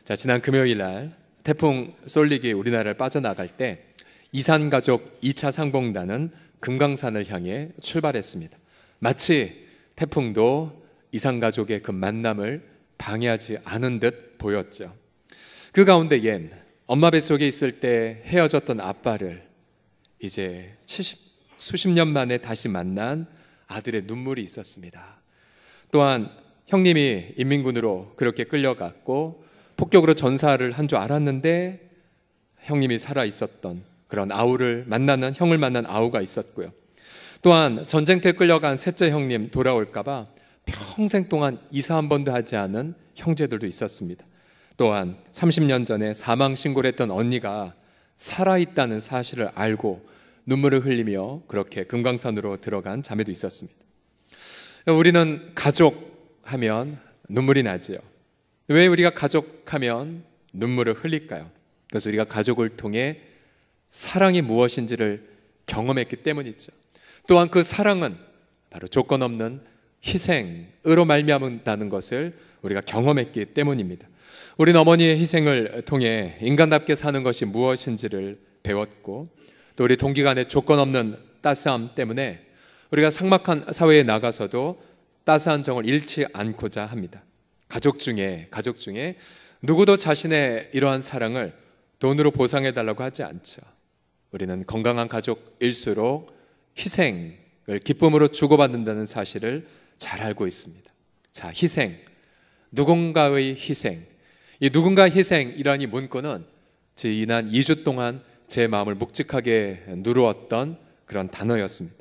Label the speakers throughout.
Speaker 1: 자, 지난 금요일 날 태풍 쏠릭이 우리나라를 빠져나갈 때 이산가족 2차 상봉단은 금강산을 향해 출발했습니다. 마치 태풍도 이산가족의 그 만남을 방해하지 않은 듯 보였죠. 그 가운데엔 엄마 뱃속에 있을 때 헤어졌던 아빠를 이제 수십 년 만에 다시 만난 아들의 눈물이 있었습니다. 또한 형님이 인민군으로 그렇게 끌려갔고 폭격으로 전사를 한 줄 알았는데 형님이 살아 있었던 그런 아우를 만나는 형을 만난 아우가 있었고요. 또한 전쟁터에 끌려간 셋째 형님 돌아올까 봐 평생 동안 이사 한 번도 하지 않은 형제들도 있었습니다. 또한 30년 전에 사망 신고를 했던 언니가 살아있다는 사실을 알고 눈물을 흘리며 그렇게 금강산으로 들어간 자매도 있었습니다. 우리는 가족하면 눈물이 나지요. 왜 우리가 가족하면 눈물을 흘릴까요? 그래서 우리가 가족을 통해 사랑이 무엇인지를 경험했기 때문이죠. 또한 그 사랑은 바로 조건 없는 희생으로 말미암는다는 것을 우리가 경험했기 때문입니다. 우리는 어머니의 희생을 통해 인간답게 사는 것이 무엇인지를 배웠고, 또 우리 동기 간의 조건 없는 따스함 때문에 우리가 삭막한 사회에 나가서도 따스한 정을 잃지 않고자 합니다. 가족 중에 누구도 자신의 이러한 사랑을 돈으로 보상해달라고 하지 않죠. 우리는 건강한 가족일수록 희생을 기쁨으로 주고받는다는 사실을 잘 알고 있습니다. 자, 희생, 누군가의 희생. 이 누군가의 희생이라는 이 문구는 지난 2주 동안 제 마음을 묵직하게 누르었던 그런 단어였습니다.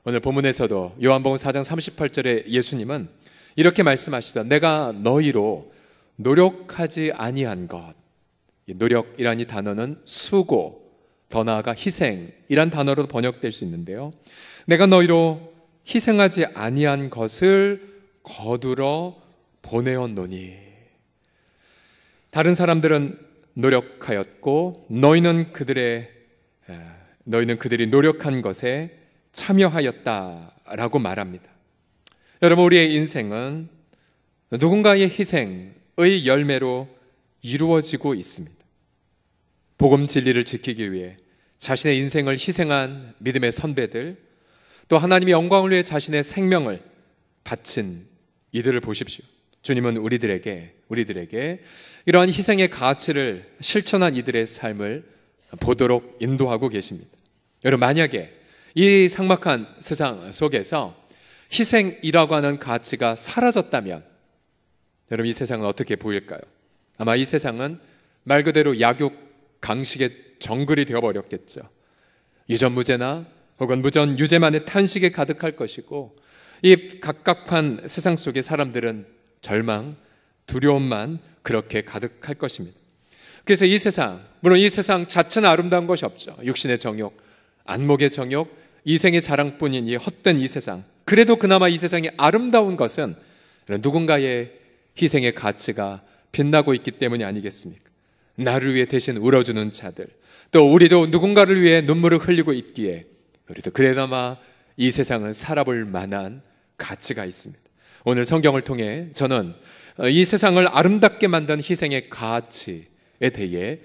Speaker 1: 오늘 본문에서도 요한복음 4장 38절에 예수님은 이렇게 말씀하시죠. 내가 너희로 노력하지 아니한 것. 이 노력이라는 이 단어는 수고, 더 나아가 희생이란 단어로 번역될 수 있는데요. 내가 너희로 희생하지 아니한 것을 거두러 보내었노니. 다른 사람들은 노력하였고 너희는 그들이 노력한 것에 참여하였다라고 말합니다. 여러분, 우리의 인생은 누군가의 희생의 열매로 이루어지고 있습니다. 복음 진리를 지키기 위해 자신의 인생을 희생한 믿음의 선배들, 또 하나님의 영광을 위해 자신의 생명을 바친 이들을 보십시오. 주님은 우리들에게 이러한 희생의 가치를 실천한 이들의 삶을 보도록 인도하고 계십니다. 여러분, 만약에 이 삭막한 세상 속에서 희생이라고 하는 가치가 사라졌다면 여러분, 이 세상은 어떻게 보일까요? 아마 이 세상은 말 그대로 약육 강식의 정글이 되어버렸겠죠. 유전무죄나 혹은 무전유죄만의 탄식에 가득할 것이고, 이 갑갑한 세상 속에 사람들은 절망, 두려움만 그렇게 가득할 것입니다. 그래서 이 세상, 물론 이 세상 자체는 아름다운 것이 없죠. 육신의 정욕, 안목의 정욕, 이생의 자랑뿐인 이 헛된 이 세상, 그래도 그나마 이 세상이 아름다운 것은 누군가의 희생의 가치가 빛나고 있기 때문이 아니겠습니까? 나를 위해 대신 울어주는 자들, 또 우리도 누군가를 위해 눈물을 흘리고 있기에 우리도 그래나마 이 세상을 살아볼 만한 가치가 있습니다. 오늘 성경을 통해 저는 이 세상을 아름답게 만든 희생의 가치에 대해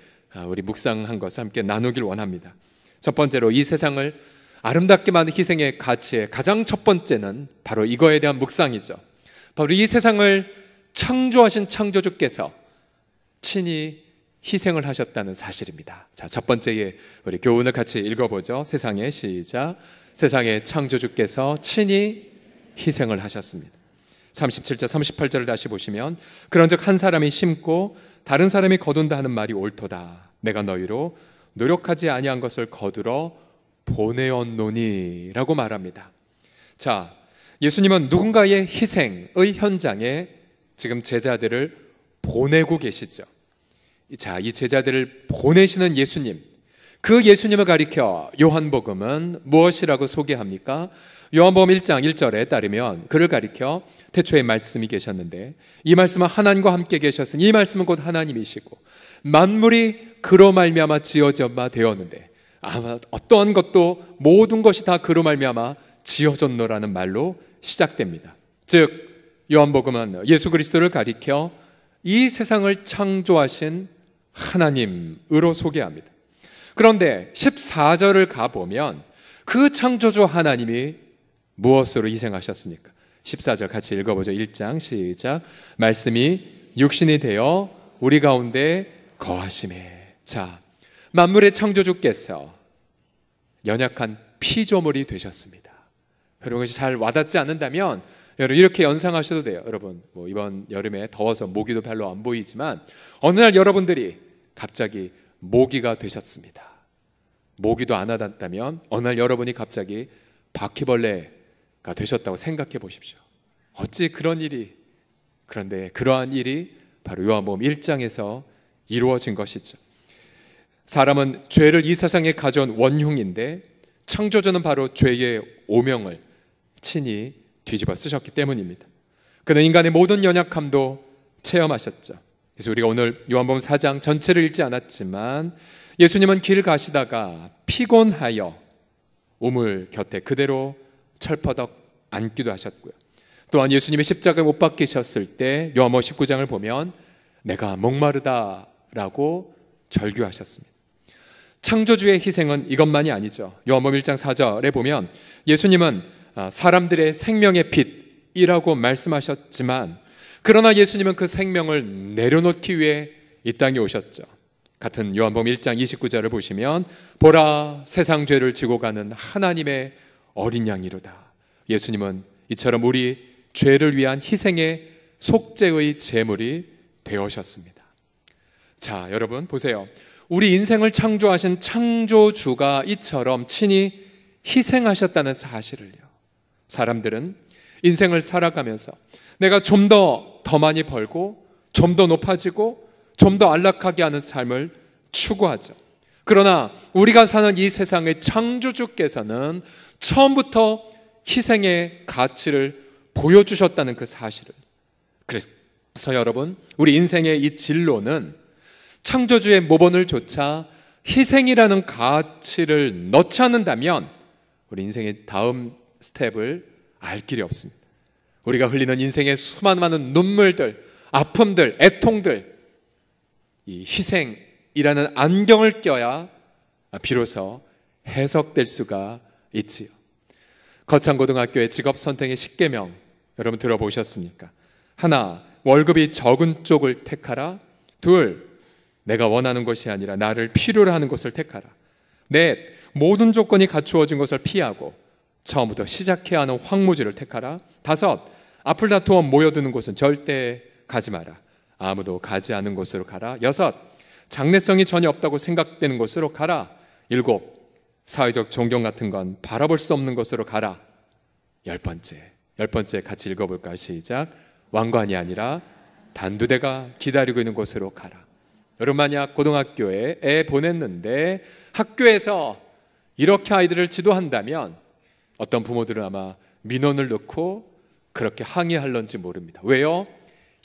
Speaker 1: 우리 묵상한 것을 함께 나누길 원합니다. 첫 번째로 이 세상을 아름답게 만든 희생의 가치의 가장 첫 번째는 바로 이거에 대한 묵상이죠. 바로 이 세상을 창조하신 창조주께서 친히 희생을 하셨다는 사실입니다. 자, 첫 번째에 우리 교훈을 같이 읽어보죠. 세상에 시작. 세상의 창조주께서 친히 희생을 하셨습니다. 37절 38절을 다시 보시면 그런즉 한 사람이 심고 다른 사람이 거둔다 하는 말이 옳도다. 내가 너희로 노력하지 아니한 것을 거두러 보내었노니 라고 말합니다. 자, 예수님은 누군가의 희생의 현장에 지금 제자들을 보내고 계시죠. 자, 이 제자들을 보내시는 예수님, 그 예수님을 가리켜 요한복음은 무엇이라고 소개합니까? 요한복음 1장 1절에 따르면 그를 가리켜 태초에 말씀이 계셨는데 이 말씀은 하나님과 함께 계셨으니 이 말씀은 곧 하나님이시고 만물이 그로 말미암아 지어졌마 되었는데 아마 어떠한 것도 모든 것이 다 그로 말미암아 지어졌노라는 말로 시작됩니다. 즉 요한복음은 예수 그리스도를 가리켜 이 세상을 창조하신 하나님으로 소개합니다. 그런데 14절을 가보면 그 창조주 하나님이 무엇으로 희생하셨습니까? 14절 같이 읽어보죠. 1장 시작. 말씀이 육신이 되어 우리 가운데 거하심에. 자, 만물의 창조주께서 연약한 피조물이 되셨습니다. 여러분, 것이 잘 와닿지 않는다면 여러분 이렇게 연상하셔도 돼요. 여러분, 이번 여름에 더워서 모기도 별로 안 보이지만 어느 날 여러분들이 갑자기 모기가 되셨습니다. 모기도 안 와닿다면 어느 날 여러분이 갑자기 바퀴벌레가 되셨다고 생각해 보십시오. 어찌 그런 일이, 그런데 그러한 일이 바로 요한복음 1장에서 이루어진 것이죠. 사람은 죄를 이 세상에 가져온 원흉인데 창조주는 바로 죄의 오명을 친히 뒤집어 쓰셨기 때문입니다. 그는 인간의 모든 연약함도 체험하셨죠. 그래서 우리가 오늘 요한복음 4장 전체를 읽지 않았지만 예수님은 길 가시다가 피곤하여 우물 곁에 그대로 철퍼덕 앉기도 하셨고요. 또한 예수님이 십자가에 못 박히셨을 때 요한복음 19장을 보면 내가 목마르다라고 절규하셨습니다. 창조주의 희생은 이것만이 아니죠. 요한복음 1장 4절에 보면 예수님은 사람들의 생명의 빛이라고 말씀하셨지만 그러나 예수님은 그 생명을 내려놓기 위해 이 땅에 오셨죠. 같은 요한복음 1장 29절을 보시면 보라 세상 죄를 지고 가는 하나님의 어린 양이로다. 예수님은 이처럼 우리 죄를 위한 희생의 속죄의 제물이 되어셨습니다. 자, 여러분 보세요. 우리 인생을 창조하신 창조주가 이처럼 친히 희생하셨다는 사실을요, 사람들은 인생을 살아가면서 내가 좀 더 많이 벌고 좀 더 높아지고 좀 더 안락하게 하는 삶을 추구하죠. 그러나 우리가 사는 이 세상의 창조주께서는 처음부터 희생의 가치를 보여주셨다는 그 사실을, 그래서 여러분 우리 인생의 이 진로는 창조주의 모본을 조차 희생이라는 가치를 넣지 않는다면 우리 인생의 다음 스텝을 알 길이 없습니다. 우리가 흘리는 인생의 수많은 눈물들, 아픔들, 애통들, 이 희생이라는 안경을 껴야 비로소 해석될 수가 있지요. 거창고등학교의 직업선택의 10계명 여러분 들어보셨습니까? 하나, 월급이 적은 쪽을 택하라. 둘, 내가 원하는 것이 아니라 나를 필요로 하는 것을 택하라. 넷, 모든 조건이 갖추어진 것을 피하고 처음부터 시작해야 하는 황무지를 택하라. 다섯, 앞을 다투어 모여드는 곳은 절대 가지 마라. 아무도 가지 않은 곳으로 가라. 여섯, 장래성이 전혀 없다고 생각되는 곳으로 가라. 일곱, 사회적 존경 같은 건 바라볼 수 없는 곳으로 가라. 열 번째 같이 읽어볼까요? 시작. 왕관이 아니라 단두대가 기다리고 있는 곳으로 가라. 여러분 만약 고등학교에 애 보냈는데 학교에서 이렇게 아이들을 지도한다면 어떤 부모들은 아마 민원을 넣고 그렇게 항의할런지 모릅니다. 왜요?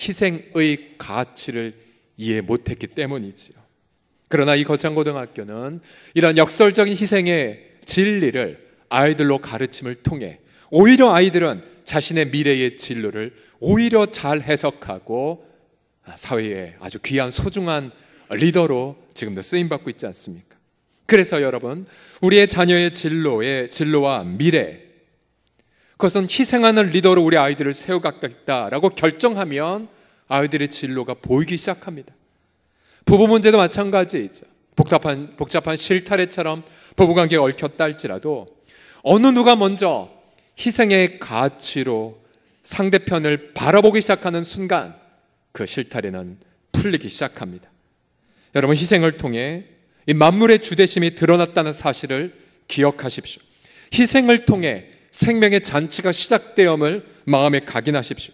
Speaker 1: 희생의 가치를 이해 못했기 때문이지요. 그러나 이 거창고등학교는 이런 역설적인 희생의 진리를 아이들로 가르침을 통해 오히려 아이들은 자신의 미래의 진로를 오히려 잘 해석하고 사회에 아주 귀한 소중한 리더로 지금도 쓰임받고 있지 않습니까? 그래서 여러분 우리의 자녀의 진로와 미래, 그것은 희생하는 리더로 우리 아이들을 세워가겠다라고 결정하면 아이들의 진로가 보이기 시작합니다. 부부 문제도 마찬가지이죠. 복잡한 실타래처럼 부부관계가 얽혔다 할지라도 어느 누가 먼저 희생의 가치로 상대편을 바라보기 시작하는 순간 그 실타래는 풀리기 시작합니다. 여러분 희생을 통해 이 만물의 주대심이 드러났다는 사실을 기억하십시오. 희생을 통해 생명의 잔치가 시작되었음을 마음에 각인하십시오.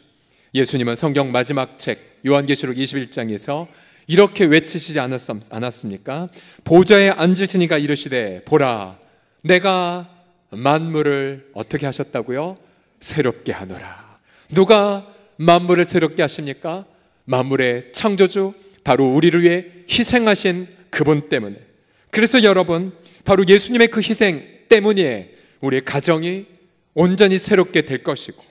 Speaker 1: 예수님은 성경 마지막 책 요한계시록 21장에서 이렇게 외치시지 않았습니까? 보좌에 앉으시니가 이르시되 보라 내가 만물을 어떻게 하셨다고요? 새롭게 하노라. 누가 만물을 새롭게 하십니까? 만물의 창조주 바로 우리를 위해 희생하신 그분 때문에. 그래서 여러분 바로 예수님의 그 희생 때문에 우리의 가정이 온전히 새롭게 될 것이고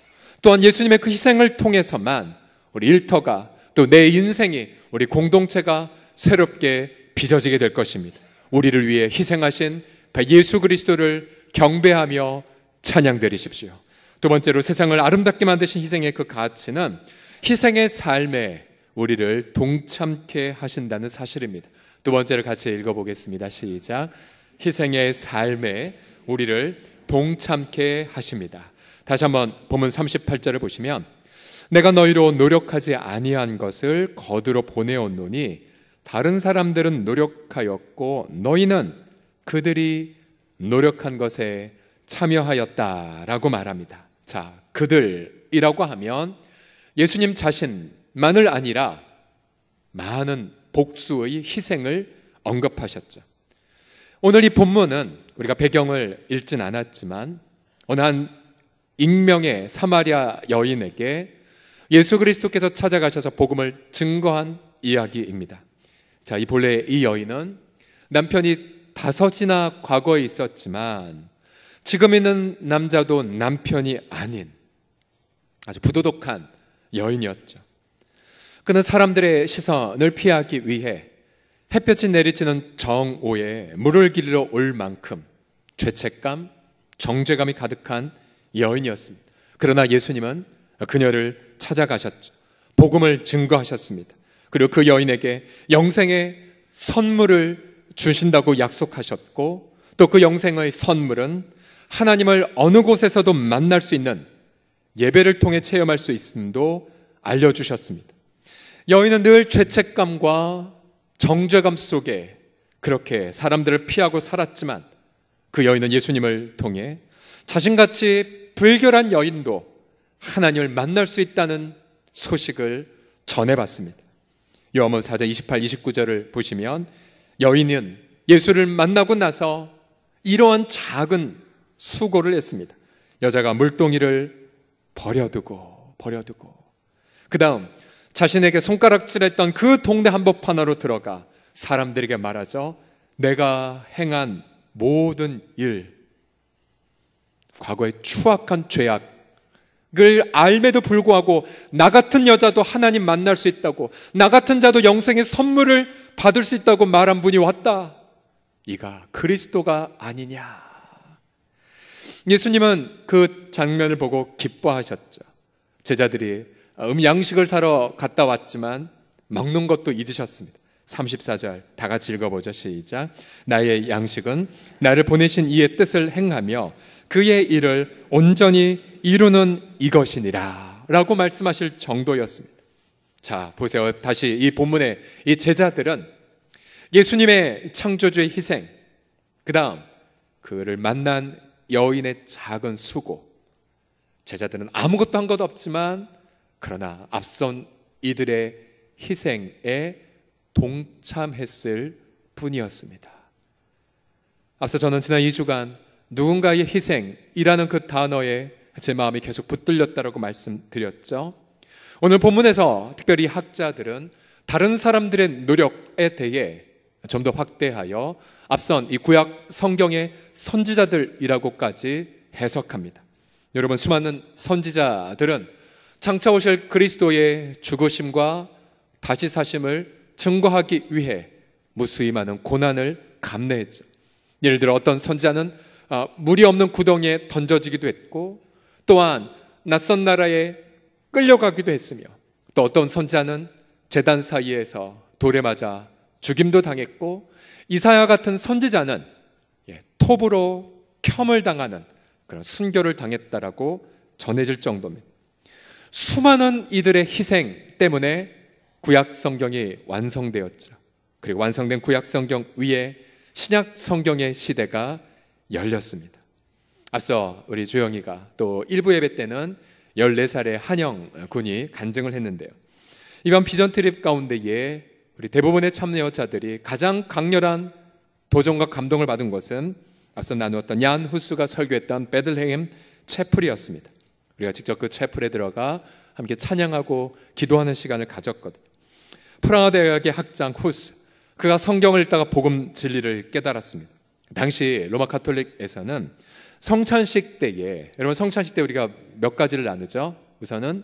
Speaker 1: 또한 예수님의 그 희생을 통해서만 우리 일터가 또 내 인생이, 우리 공동체가 새롭게 빚어지게 될 것입니다. 우리를 위해 희생하신 예수 그리스도를 경배하며 찬양드리십시오. 두 번째로, 세상을 아름답게 만드신 희생의 그 가치는 희생의 삶에 우리를 동참케 하신다는 사실입니다. 두 번째를 같이 읽어보겠습니다. 시작. 희생의 삶에 우리를 동참케 하십니다. 다시 한번 본문 38절을 보시면, 내가 너희로 노력하지 아니한 것을 거두러 보내었노니 다른 사람들은 노력하였고 너희는 그들이 노력한 것에 참여하였다라고 말합니다. 자, 그들이라고 하면 예수님 자신만을 아니라 많은 복수의 희생을 언급하셨죠. 오늘 이 본문은 우리가 배경을 읽진 않았지만 어느 한 익명의 사마리아 여인에게 예수 그리스도께서 찾아가셔서 복음을 증거한 이야기입니다. 자, 이 본래 이 여인은 남편이 5이나 과거에 있었지만 지금 있는 남자도 남편이 아닌 아주 부도덕한 여인이었죠. 그는 사람들의 시선을 피하기 위해 햇볕이 내리쬐는 정오에 물을 길러 올 만큼 죄책감, 정죄감이 가득한 여인이었습니다. 그러나 예수님은 그녀를 찾아가셨죠. 복음을 증거하셨습니다. 그리고 그 여인에게 영생의 선물을 주신다고 약속하셨고, 또 그 영생의 선물은 하나님을 어느 곳에서도 만날 수 있는 예배를 통해 체험할 수 있음도 알려주셨습니다. 여인은 늘 죄책감과 정죄감 속에 그렇게 사람들을 피하고 살았지만 그 여인은 예수님을 통해 자신같이 불결한 여인도 하나님을 만날 수 있다는 소식을 전해봤습니다. 요한복음 4장 28, 29절을 보시면 여인은 예수를 만나고 나서 이러한 작은 수고를 했습니다. 여자가 물동이를 버려두고 그 다음 자신에게 손가락질했던 그 동네 한복판으로 들어가 사람들에게 말하죠. 내가 행한 모든 일, 과거의 추악한 죄악을 알매도 불구하고 나 같은 여자도 하나님 만날 수 있다고, 나 같은 자도 영생의 선물을 받을 수 있다고 말한 분이 왔다. 이가 그리스도가 아니냐. 예수님은 그 장면을 보고 기뻐하셨죠. 제자들이 양식을 사러 갔다 왔지만 먹는 것도 잊으셨습니다. 34절 다 같이 읽어보죠. 시작. 나의 양식은 나를 보내신 이의 뜻을 행하며 그의 일을 온전히 이루는 이것이니라 라고 말씀하실 정도였습니다. 자, 보세요. 다시 이 본문의 이 제자들은 예수님의 창조주의 희생, 그 다음 그를 만난 여인의 작은 수고, 제자들은 아무것도 한 것 없지만 그러나 앞선 이들의 희생에 동참했을 뿐이었습니다. 앞서 저는 지난 2주간 누군가의 희생이라는 그 단어에 제 마음이 계속 붙들렸다고 말씀드렸죠. 오늘 본문에서 특별히 학자들은 다른 사람들의 노력에 대해 좀 더 확대하여 앞선 이 구약 성경의 선지자들이라고까지 해석합니다. 여러분, 수많은 선지자들은 장차 오실 그리스도의 죽으심과 다시 사심을 증거하기 위해 무수히 많은 고난을 감내했죠. 예를 들어 어떤 선지자는 물이 없는 구덩이에 던져지기도 했고, 또한 낯선 나라에 끌려가기도 했으며, 또 어떤 선지자는 제단 사이에서 돌에 맞아 죽임도 당했고, 이사야 같은 선지자는 톱으로 켬을 당하는 그런 순교를 당했다라고 전해질 정도입니다. 수많은 이들의 희생 때문에 구약 성경이 완성되었죠. 그리고 완성된 구약 성경 위에 신약 성경의 시대가 열렸습니다. 앞서 우리 주영이가 또 일부 예배 때는 14살의 한영 군이 간증을 했는데요. 이번 비전 트립 가운데에 우리 대부분의 참여자들이 가장 강렬한 도전과 감동을 받은 것은 앞서 나누었던 얀 후스가 설교했던 베들레헴 채플이었습니다. 우리가 직접 그 채플에 들어가 함께 찬양하고 기도하는 시간을 가졌거든요. 프라하 대학의 학장 후스, 그가 성경을 읽다가 복음 진리를 깨달았습니다. 당시 로마 가톨릭에서는 성찬식 때에, 여러분 성찬식 때 우리가 몇 가지를 나누죠. 우선은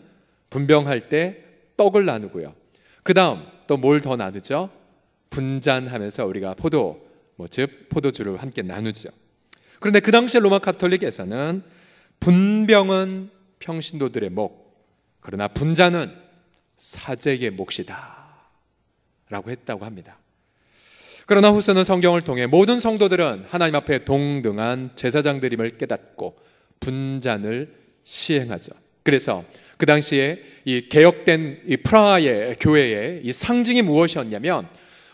Speaker 1: 분병할 때 떡을 나누고요, 그 다음 또 뭘 더 나누죠? 분잔하면서 우리가 즉 포도주를 함께 나누죠. 그런데 그 당시에 로마 가톨릭에서는 분병은 평신도들의 목, 그러나 분잔은 사제의 몫이다 라고 했다고 합니다. 그러나 후서는 성경을 통해 모든 성도들은 하나님 앞에 동등한 제사장들임을 깨닫고 분잔을 시행하죠. 그래서 그 당시에 이 개혁된 이 프라하의 교회의 이 상징이 무엇이었냐면,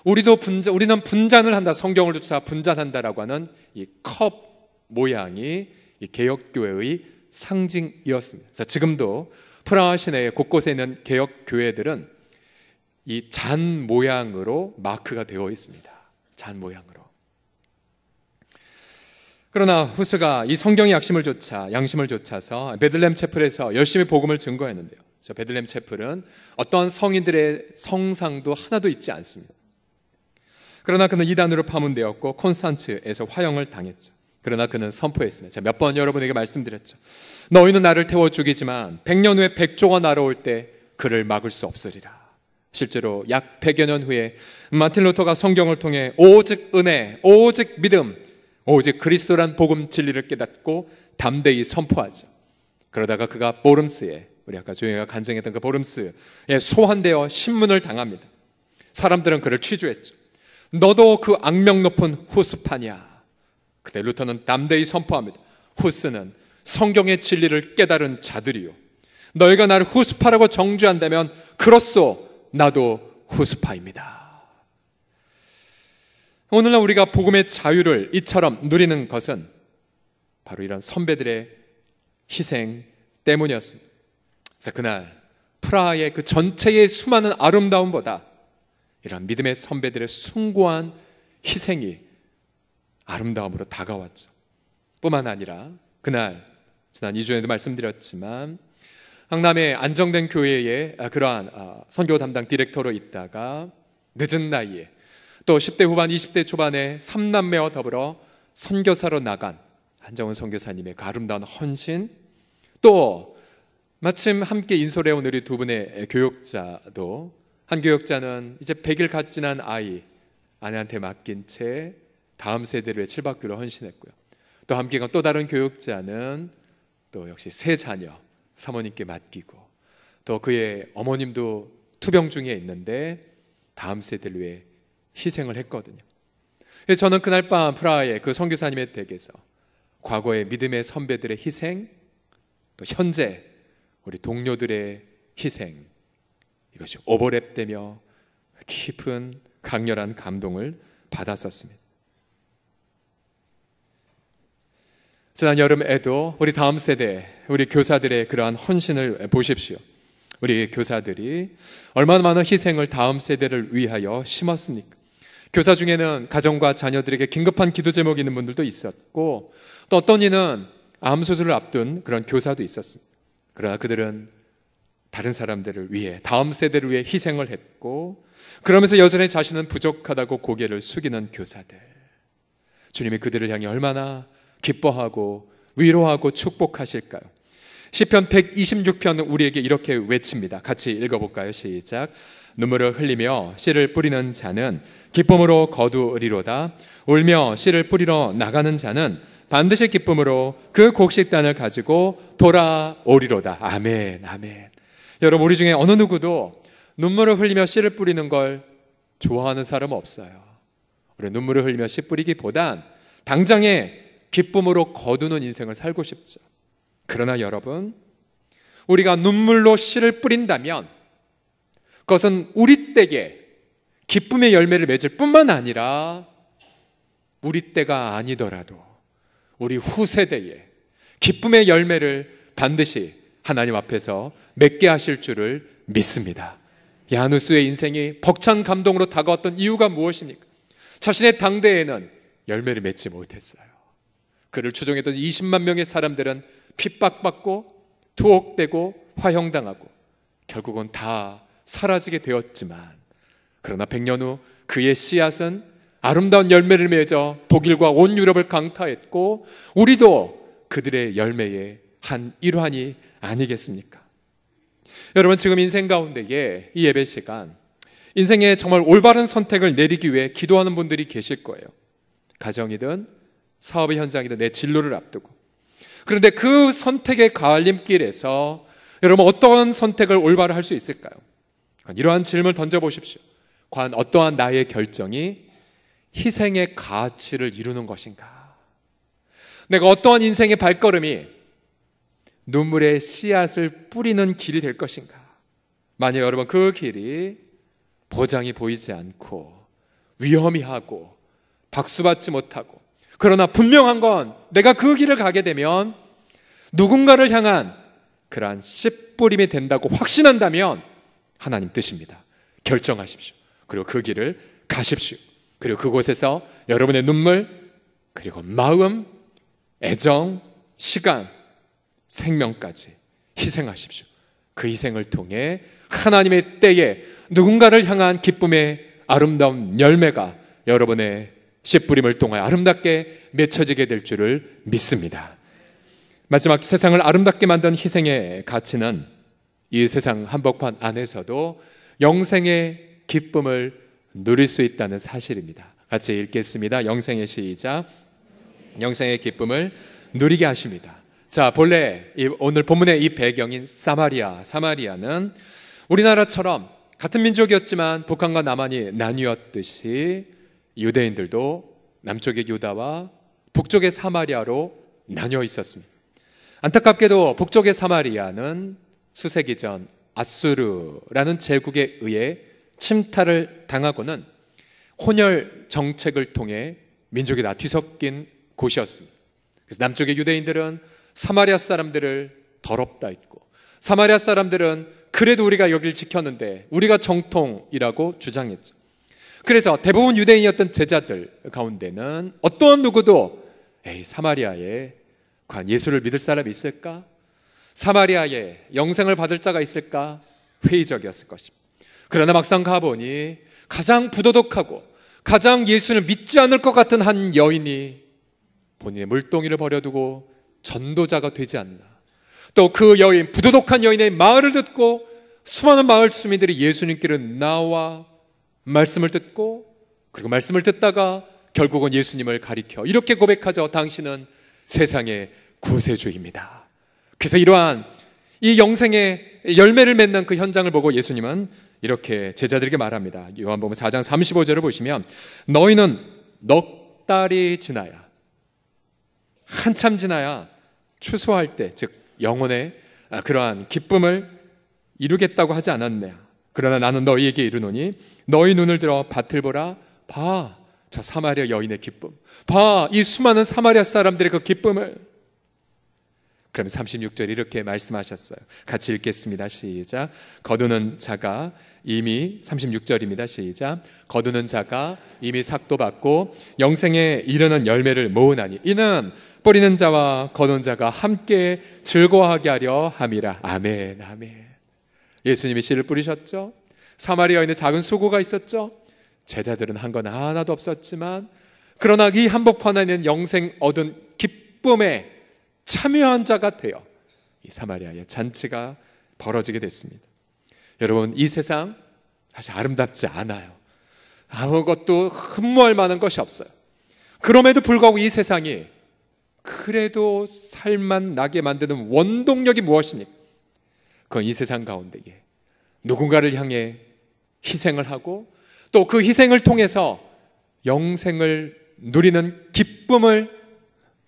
Speaker 1: 우리는 분잔을 한다, 성경을 쫓아 분잔한다라고 하는 이 컵 모양이 이 개혁교회의 상징이었습니다. 그래서 지금도 프라하 시내 곳곳에 있는 개혁교회들은 이 잔 모양으로 마크가 되어 있습니다. 잔 모양으로. 그러나 후스가 이 성경의 양심을 좇아서 베들레헴 채플에서 열심히 복음을 증거했는데요. 베들레헴 채플은 어떠한 성인들의 성상도 하나도 있지 않습니다. 그러나 그는 이단으로 파문되었고 콘스탄츠에서 화형을 당했죠. 그러나 그는 선포했습니다. 제가 몇 번 여러분에게 말씀드렸죠. 너희는 나를 태워 죽이지만 100년 후에 백조가 날아올 때 그를 막을 수 없으리라. 실제로 약 100여 년 후에 마틴 루터가 성경을 통해 오직 은혜, 오직 믿음, 오직 그리스도란 복음 진리를 깨닫고 담대히 선포하죠. 그러다가 그가 보름스에, 우리 아까 조영이가 간증했던 그 보름스에 소환되어 신문을 당합니다. 사람들은 그를 취조했죠. 너도 그 악명 높은 후스파냐? 그때 루터는 담대히 선포합니다. 후스는 성경의 진리를 깨달은 자들이요, 너희가 나를 후스파라고 정죄한다면 그로써 나도 후스파입니다. 오늘날 우리가 복음의 자유를 이처럼 누리는 것은 바로 이런 선배들의 희생 때문이었습니다. 그래서 그날 프라하의 그 전체의 수많은 아름다움보다 이런 믿음의 선배들의 숭고한 희생이 아름다움으로 다가왔죠. 뿐만 아니라 그날 지난 2주에도 말씀드렸지만 강남의 안정된 교회에 그러한 선교 담당 디렉터로 있다가 늦은 나이에 또 10대 후반 20대 초반에 3남매와 더불어 선교사로 나간 한정훈 선교사님의 그 아름다운 헌신, 또 마침 함께 인솔해 온 우리 두 분의 교육자도, 한 교육자는 이제 100일 갓 지난 아내한테 맡긴 채 다음 세대를 위해 7박 9일을 헌신했고요. 또 함께 간 또 다른 교육자는 또 역시 세 자녀 사모님께 맡기고, 또 그의 어머님도 투병 중에 있는데 다음 세대를 위해 희생을 했거든요. 저는 그날 밤 프라하의 그 선교사님의 댁에서 과거의 믿음의 선배들의 희생, 또 현재 우리 동료들의 희생, 이것이 오버랩되며 깊은 강렬한 감동을 받았었습니다. 지난 여름에도 우리 다음 세대, 우리 교사들의 그러한 헌신을 보십시오. 우리 교사들이 얼마나 많은 희생을 다음 세대를 위하여 심었습니까? 교사 중에는 가정과 자녀들에게 긴급한 기도 제목이 있는 분들도 있었고, 또 어떤 이는 암 수술을 앞둔 그런 교사도 있었습니다. 그러나 그들은 다른 사람들을 위해, 다음 세대를 위해 희생을 했고, 그러면서 여전히 자신은 부족하다고 고개를 숙이는 교사들, 주님이 그들을 향해 얼마나 기뻐하고 위로하고 축복하실까요? 시편 126편은 우리에게 이렇게 외칩니다. 같이 읽어볼까요? 시작. 눈물을 흘리며 씨를 뿌리는 자는 기쁨으로 거두리로다. 울며 씨를 뿌리러 나가는 자는 반드시 기쁨으로 그 곡식단을 가지고 돌아오리로다. 아멘, 아멘. 여러분, 우리 중에 어느 누구도 눈물을 흘리며 씨를 뿌리는 걸 좋아하는 사람은 없어요. 우리 눈물을 흘리며 씨 뿌리기보단 당장에 기쁨으로 거두는 인생을 살고 싶죠. 그러나 여러분, 우리가 눈물로 씨를 뿌린다면 그것은 우리 댁에 기쁨의 열매를 맺을 뿐만 아니라 우리 때가 아니더라도 우리 후세대에 기쁨의 열매를 반드시 하나님 앞에서 맺게 하실 줄을 믿습니다. 야누스의 인생이 벅찬 감동으로 다가왔던 이유가 무엇입니까? 자신의 당대에는 열매를 맺지 못했어요. 그를 추종했던 20만 명의 사람들은 핍박받고 투옥되고 화형당하고 결국은 다 사라지게 되었지만, 그러나 100년 후 그의 씨앗은 아름다운 열매를 맺어 독일과 온 유럽을 강타했고, 우리도 그들의 열매의 한 일환이 아니겠습니까? 여러분, 지금 인생 가운데에 이 예배 시간 인생에 정말 올바른 선택을 내리기 위해 기도하는 분들이 계실 거예요. 가정이든 사업의 현장이든 내 진로를 앞두고. 그런데 그 선택의 갈림길에서 여러분 어떠한 선택을 올바로 할 수 있을까요? 이러한 질문을 던져보십시오. 과연 어떠한 나의 결정이 희생의 가치를 이루는 것인가? 내가 어떠한 인생의 발걸음이 눈물의 씨앗을 뿌리는 길이 될 것인가? 만약 여러분 그 길이 보장이 보이지 않고 위험이하고 박수받지 못하고, 그러나 분명한 건 내가 그 길을 가게 되면 누군가를 향한 그러한 씨뿌림이 된다고 확신한다면 하나님 뜻입니다. 결정하십시오. 그리고 그 길을 가십시오. 그리고 그곳에서 여러분의 눈물, 그리고 마음, 애정, 시간, 생명까지 희생하십시오. 그 희생을 통해 하나님의 때에 누군가를 향한 기쁨의 아름다운 열매가 여러분의 씨뿌림을 통하여 아름답게 맺혀지게 될 줄을 믿습니다. 마지막, 세상을 아름답게 만든 희생의 가치는 이 세상 한복판 안에서도 영생의 기쁨을 누릴 수 있다는 사실입니다. 같이 읽겠습니다. 영생의 시작. 영생의 기쁨을 누리게 하십니다. 자, 본래 오늘 본문의 이 배경인 사마리아는 우리나라처럼 같은 민족이었지만 북한과 남한이 나뉘었듯이 유대인들도 남쪽의 유다와 북쪽의 사마리아로 나뉘어 있었습니다. 안타깝게도 북쪽의 사마리아는 수세기 전 아수르라는 제국에 의해 침탈을 당하고는 혼혈 정책을 통해 민족이 다 뒤섞인 곳이었습니다. 그래서 남쪽의 유대인들은 사마리아 사람들을 더럽다 했고, 사마리아 사람들은 그래도 우리가 여길 지켰는데 우리가 정통이라고 주장했죠. 그래서 대부분 유대인이었던 제자들 가운데는 어떤 누구도 사마리아에 과연 예수를 믿을 사람이 있을까? 사마리아에 영생을 받을 자가 있을까? 회의적이었을 것입니다. 그러나 막상 가보니 가장 부도덕하고 가장 예수를 믿지 않을 것 같은 한 여인이 본인의 물동이를 버려두고 전도자가 되지 않나. 또 그 여인, 부도덕한 여인의 말을 듣고 수많은 마을 주민들이 예수님께로 나와 말씀을 듣고, 그리고 말씀을 듣다가 결국은 예수님을 가리켜 이렇게 고백하죠. 당신은 세상의 구세주입니다. 그래서 이러한 이 영생의 열매를 맺는 그 현장을 보고 예수님은 이렇게 제자들에게 말합니다. 요한복음 4장 35절을 보시면, 너희는 넉 달이 지나야, 한참 지나야 추수할 때, 즉 영혼의 그러한 기쁨을 이루겠다고 하지 않았느냐. 그러나 나는 너희에게 이르노니 너희 눈을 들어 밭을 보라. 봐, 저 사마리아 여인의 기쁨. 봐, 이 수많은 사마리아 사람들의 그 기쁨을. 그럼 36절 이렇게 말씀하셨어요. 같이 읽겠습니다. 시작. 거두는 자가 이미, 36절입니다. 시작. 거두는 자가 이미 삭도 받고 영생에 이르는 열매를 모으나니 이는 뿌리는 자와 거두는 자가 함께 즐거워하게 하려 함이라. 아멘, 아멘. 예수님이 씨를 뿌리셨죠. 사마리아인의 작은 수고가 있었죠. 제자들은 한 건 하나도 없었지만, 그러나 이 한복판에 있는 영생 얻은 기쁨에 참여한 자가 되어 이 사마리아의 잔치가 벌어지게 됐습니다. 여러분, 이 세상 사실 아름답지 않아요. 아무것도 흠모할 만한 것이 없어요. 그럼에도 불구하고 이 세상이 그래도 살만 나게 만드는 원동력이 무엇입니까? 그건 이 세상 가운데에 누군가를 향해 희생을 하고, 또 그 희생을 통해서 영생을 누리는 기쁨을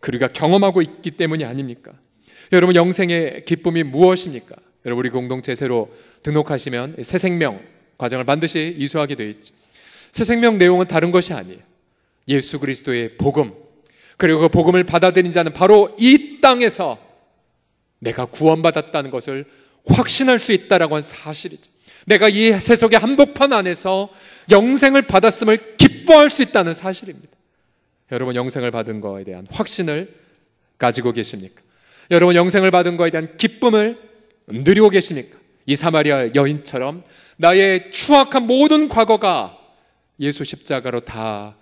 Speaker 1: 우리가 경험하고 있기 때문이 아닙니까? 여러분, 영생의 기쁨이 무엇입니까? 여러분, 우리 공동체 새로 등록하시면 새 생명 과정을 반드시 이수하게 되어 있죠. 새 생명 내용은 다른 것이 아니에요. 예수 그리스도의 복음, 그리고 그 복음을 받아들인 자는 바로 이 땅에서 내가 구원받았다는 것을 확신할 수 있다라고 하는 사실이죠. 내가 이 세속의 한복판 안에서 영생을 받았음을 기뻐할 수 있다는 사실입니다. 여러분, 영생을 받은 것에 대한 확신을 가지고 계십니까? 여러분, 영생을 받은 것에 대한 기쁨을 누리고 계십니까? 이 사마리아 여인처럼 나의 추악한 모든 과거가 예수 십자가로 다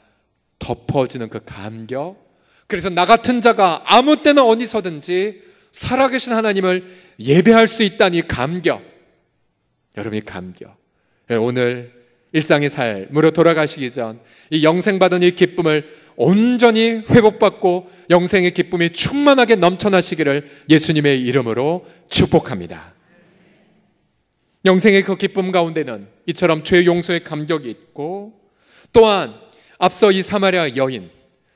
Speaker 1: 덮어지는 그 감격, 그래서 나 같은 자가 아무 때나 어디서든지 살아계신 하나님을 예배할 수 있다는 이 감격, 여러분이 감격. 오늘 일상의 삶으로 돌아가시기 전 이 영생받은 이 기쁨을 온전히 회복받고 영생의 기쁨이 충만하게 넘쳐나시기를 예수님의 이름으로 축복합니다. 영생의 그 기쁨 가운데는 이처럼 죄 용서의 감격이 있고, 또한 앞서 이 사마리아 여인,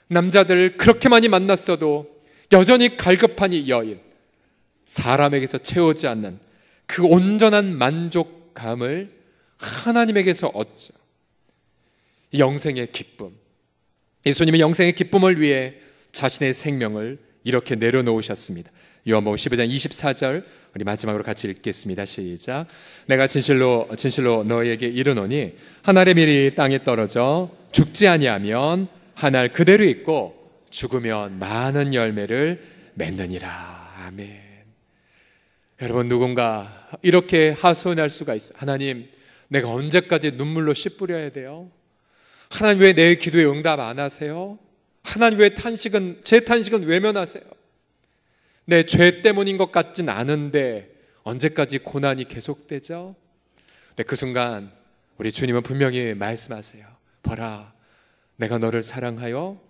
Speaker 1: 남자들을 그렇게 많이 만났어도 여전히 갈급한 이 여인, 사람에게서 채우지 않는 그 온전한 만족감을 하나님에게서 얻죠. 영생의 기쁨, 예수님이 영생의 기쁨을 위해 자신의 생명을 이렇게 내려놓으셨습니다. 요한복음 12장 24절 우리 마지막으로 같이 읽겠습니다. 시작. 내가 진실로 너희에게 이르노니 한 알의 밀이 땅에 떨어져 죽지 아니하면 한 알 그대로 있고 죽으면 많은 열매를 맺느니라. 아멘. 여러분, 누군가 이렇게 하소연할 수가 있어요. 하나님, 내가 언제까지 눈물로 씨 뿌려야 돼요? 하나님, 왜 내 기도에 응답 안 하세요? 하나님, 왜 제 탄식은 외면하세요? 내 죄 때문인 것 같진 않은데 언제까지 고난이 계속되죠? 근데 그 순간 우리 주님은 분명히 말씀하세요. 보라, 내가 너를 사랑하여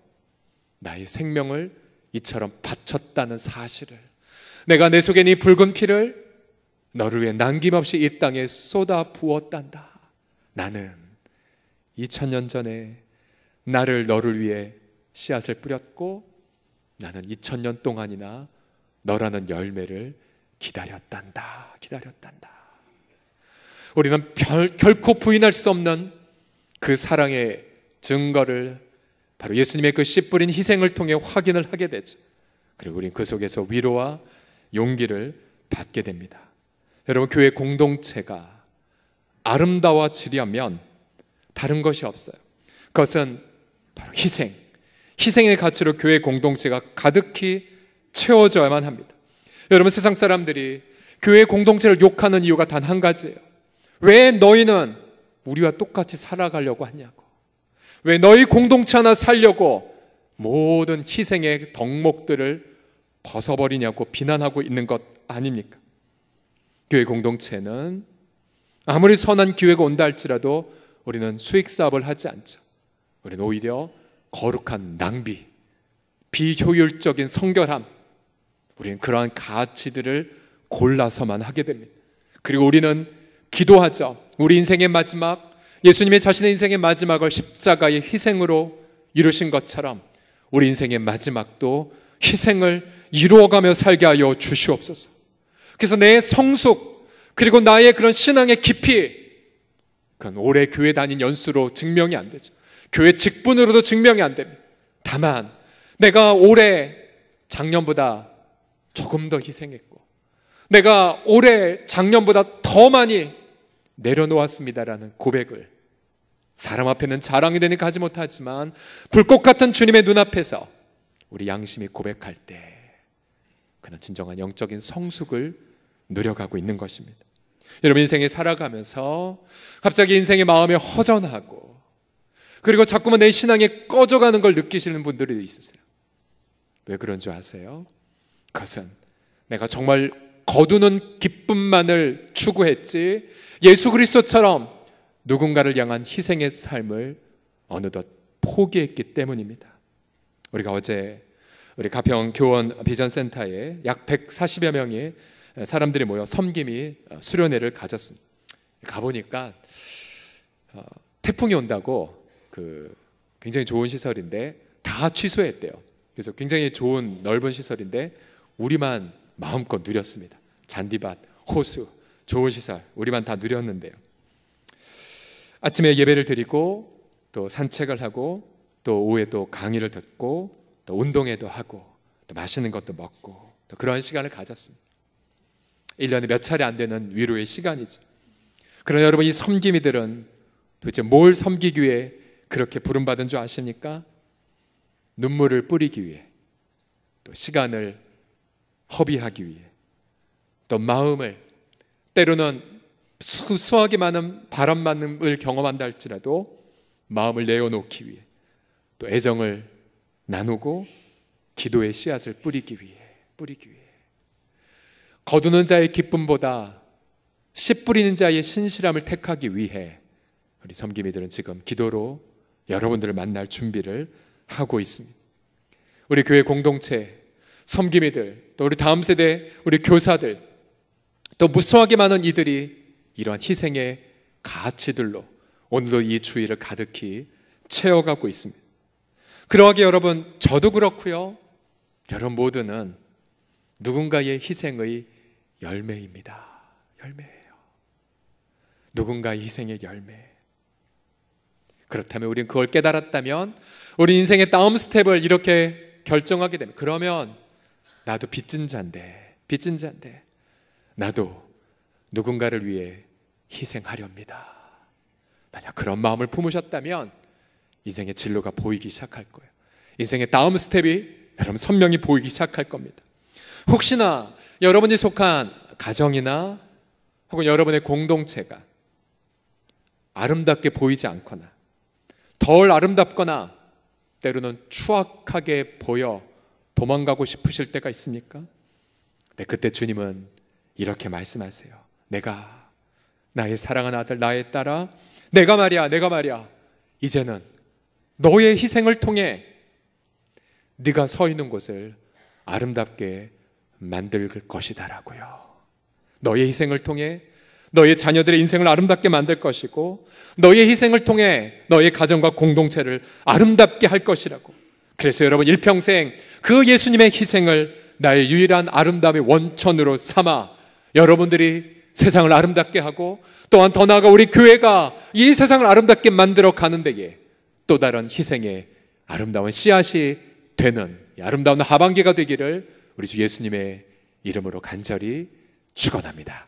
Speaker 1: 나의 생명을 이처럼 바쳤다는 사실을, 내가 내 속에 네 붉은 피를 너를 위해 남김없이 이 땅에 쏟아 부었단다. 나는 2000년 전에 나를 너를 위해 씨앗을 뿌렸고 나는 2000년 동안이나 너라는 열매를 기다렸단다. 우리는 결코 부인할 수 없는 그 사랑의 증거를 바로 예수님의 그 씨 뿌린 희생을 통해 확인을 하게 되죠. 그리고 우리는 그 속에서 위로와 용기를 받게 됩니다. 여러분, 교회 공동체가 아름다워지려면 다른 것이 없어요. 그것은 바로 희생의 가치로 교회 공동체가 가득히 채워져야만 합니다. 여러분, 세상 사람들이 교회 공동체를 욕하는 이유가 단 한 가지예요. 왜 너희는 우리와 똑같이 살아가려고 하냐고, 왜 너희 공동체 하나 살려고 모든 희생의 덕목들을 벗어버리냐고 비난하고 있는 것 아닙니까? 교회 공동체는 아무리 선한 기회가 온다 할지라도 우리는 수익사업을 하지 않죠. 우리는 오히려 거룩한 낭비, 비효율적인 성결함, 우리는 그러한 가치들을 골라서만 하게 됩니다. 그리고 우리는 기도하죠. 우리 인생의 마지막, 예수님의 자신의 인생의 마지막을 십자가의 희생으로 이루신 것처럼 우리 인생의 마지막도 희생을 이루어가며 살게 하여 주시옵소서. 그래서 내 성숙, 그리고 나의 그런 신앙의 깊이, 그건 오래 교회 다닌 연수로 증명이 안 되죠. 교회 직분으로도 증명이 안 됩니다. 다만 내가 올해 작년보다 조금 더 희생했고, 내가 올해 작년보다 더 많이 내려놓았습니다라는 고백을, 사람 앞에는 자랑이 되니까 하지 못하지만 불꽃 같은 주님의 눈앞에서 우리 양심이 고백할 때 그는 진정한 영적인 성숙을 누려가고 있는 것입니다. 여러분, 인생에 살아가면서 갑자기 인생의 마음이 허전하고, 그리고 자꾸만 내 신앙이 꺼져가는 걸 느끼시는 분들이 있으세요. 왜 그런 줄 아세요? 그것은 내가 정말 거두는 기쁨만을 추구했지 예수 그리스도처럼 누군가를 향한 희생의 삶을 어느덧 포기했기 때문입니다. 우리가 어제 우리 가평 교원 비전센터에 약 140여 명의 사람들이 모여 섬김이 수련회를 가졌습니다. 가보니까 태풍이 온다고 굉장히 좋은 시설인데 다 취소했대요. 그래서 굉장히 좋은 넓은 시설인데 우리만 마음껏 누렸습니다. 잔디밭, 호수, 좋은 시설 우리만 다 누렸는데요. 아침에 예배를 드리고 또 산책을 하고 또 오후에 또 강의를 듣고 또 운동회도 하고 또 맛있는 것도 먹고 또 그런 시간을 가졌습니다. 1년에 몇 차례 안 되는 위로의 시간이죠. 그러나 여러분, 이 섬김이들은 도대체 뭘 섬기기 위해 그렇게 부름받은 줄 아십니까? 눈물을 뿌리기 위해, 또 시간을 허비하기 위해, 또 마음을, 때로는 수수하게 많은 바람만을 경험한다 할지라도 마음을 내어놓기 위해, 또 애정을 나누고 기도의 씨앗을 뿌리기 위해 거두는 자의 기쁨보다 씨 뿌리는 자의 신실함을 택하기 위해 우리 섬김이들은 지금 기도로 여러분들을 만날 준비를 하고 있습니다. 우리 교회 공동체, 섬김이들, 또 우리 다음 세대, 우리 교사들, 또 무수하게 많은 이들이 이러한 희생의 가치들로 오늘도 이 주일을 가득히 채워가고 있습니다. 그러하게 여러분, 저도 그렇고요, 여러분 모두는 누군가의 희생의 열매입니다. 열매예요. 누군가의 희생의 열매. 그렇다면 우리는 그걸 깨달았다면, 우리 인생의 다음 스텝을 이렇게 결정하게 되면, 그러면 나도 빚진 자인데 나도 누군가를 위해 희생하렵니다. 만약 그런 마음을 품으셨다면 인생의 진로가 보이기 시작할 거예요. 인생의 다음 스텝이 여러분 선명히 보이기 시작할 겁니다. 혹시나 여러분이 속한 가정이나 혹은 여러분의 공동체가 아름답게 보이지 않거나 덜 아름답거나 때로는 추악하게 보여 도망가고 싶으실 때가 있습니까? 네, 그때 주님은 이렇게 말씀하세요. 내가 나의 사랑하는 아들, 나의 딸아, 내가 말이야 이제는 너의 희생을 통해 네가 서 있는 곳을 아름답게 만들 것이다라고요. 너의 희생을 통해 너의 자녀들의 인생을 아름답게 만들 것이고, 너의 희생을 통해 너의 가정과 공동체를 아름답게 할 것이라고. 그래서 여러분 일평생 그 예수님의 희생을 나의 유일한 아름다움의 원천으로 삼아 여러분들이 세상을 아름답게 하고, 또한 더 나아가 우리 교회가 이 세상을 아름답게 만들어 가는 데에 또 다른 희생의 아름다운 씨앗이 되는 아름다운 하반기가 되기를 우리 주 예수님의 이름으로 간절히 축원합니다.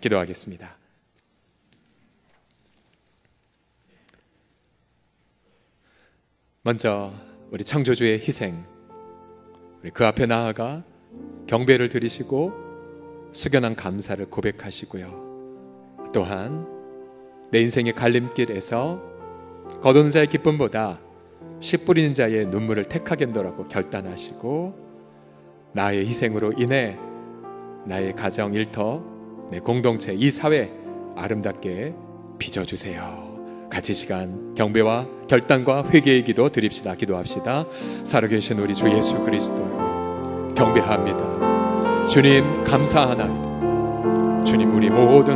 Speaker 1: 기도하겠습니다. 먼저 우리 창조주의 희생, 우리 그 앞에 나아가 경배를 드리시고 숙연한 감사를 고백하시고요. 또한 내 인생의 갈림길에서 거두는 자의 기쁨보다 씨 뿌리는 자의 눈물을 택하겠노라고 결단하시고, 나의 희생으로 인해 나의 가정, 일터, 내 공동체, 이 사회 아름답게 빚어주세요. 같이 시간 경배와 결단과 회개의 기도 드립시다. 기도합시다. 살아계신 우리 주 예수 그리스도 경배합니다. 주님 감사하나이다. 주님, 우리 모든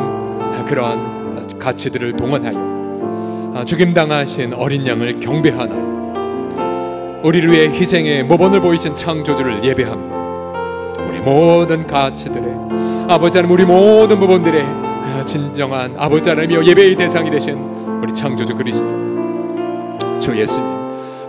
Speaker 1: 그러한 가치들을 동원하여 죽임당하신 어린 양을 경배하나이다. 우리를 위해 희생의 모범을 보이신 창조주를 예배합니다. 우리 모든 가치들의 아버지 하나님, 우리 모든 부분들의 진정한 아버지 하나님이여 예배의 대상이 되신 우리 창조주 그리스도 주 예수님,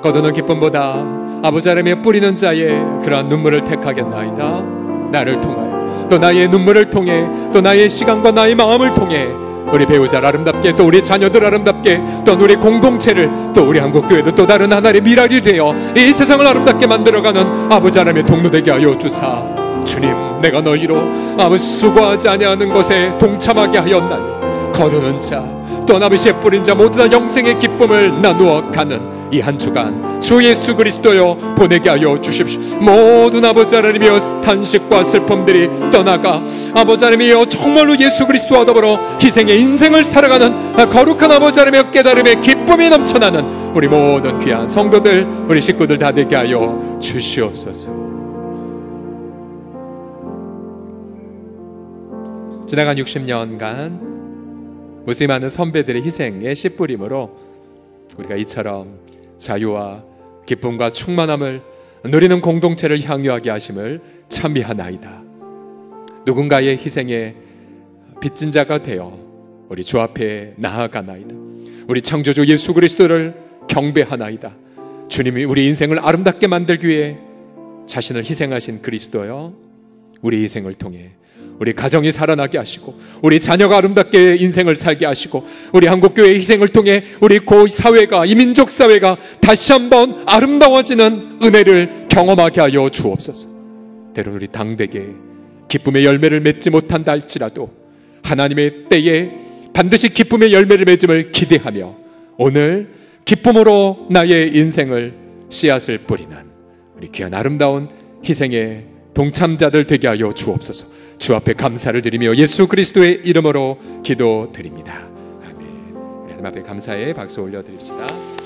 Speaker 1: 거두는 기쁨보다 아버지 하나님의 뿌리는 자의 그러한 눈물을 택하겠나이다. 나를 통하여, 또 나의 눈물을 통해, 또 나의 시간과 나의 마음을 통해 우리 배우자를 아름답게, 또 우리 자녀들 아름답게, 또 우리 공동체를, 또 우리 한국교회도 또 다른 하나의 미랄이 되어 이 세상을 아름답게 만들어가는 아버지 하나님의 동로 되게 하여 주사. 주님, 내가 너희로 아버지 수고하지 아니하는 것에 동참하게 하였나니 거두는 자, 또 아버지의 뿌린 자 모두 다 영생의 기쁨을 나누어 가는 이 한 주간 주 예수 그리스도여 보내게 하여 주십시오. 모든 아버지 하나님이여 탄식과 슬픔들이 떠나가 아버지 하나님이여 정말로 예수 그리스도와 더불어 희생의 인생을 살아가는 거룩한 아버지 하나님의 깨달음의 기쁨이 넘쳐나는 우리 모든 귀한 성도들, 우리 식구들 다 되게 하여 주시옵소서. 지나간 60년간 무수히 많은 선배들의 희생의 씨 뿌림으로 우리가 이처럼 자유와 기쁨과 충만함을 누리는 공동체를 향유하게 하심을 찬미하나이다. 누군가의 희생에 빚진 자가 되어 우리 주 앞에 나아가나이다. 우리 창조주 예수 그리스도를 경배하나이다. 주님이 우리 인생을 아름답게 만들기 위해 자신을 희생하신 그리스도여, 우리 인생을 통해 우리 가정이 살아나게 하시고, 우리 자녀가 아름답게 인생을 살게 하시고, 우리 한국교회의 희생을 통해 우리 사회가, 이 민족 사회가 다시 한번 아름다워지는 은혜를 경험하게 하여 주옵소서. 때론 우리 당대에 기쁨의 열매를 맺지 못한다 할지라도 하나님의 때에 반드시 기쁨의 열매를 맺음을 기대하며 오늘 기쁨으로 나의 인생을 씨앗을 뿌리는 우리 귀한 아름다운 희생의 동참자들 되게 하여 주옵소서. 주 앞에 감사를 드리며 예수 그리스도의 이름으로 기도드립니다. 아멘. 하나님 앞에 감사의 박수 올려드립시다.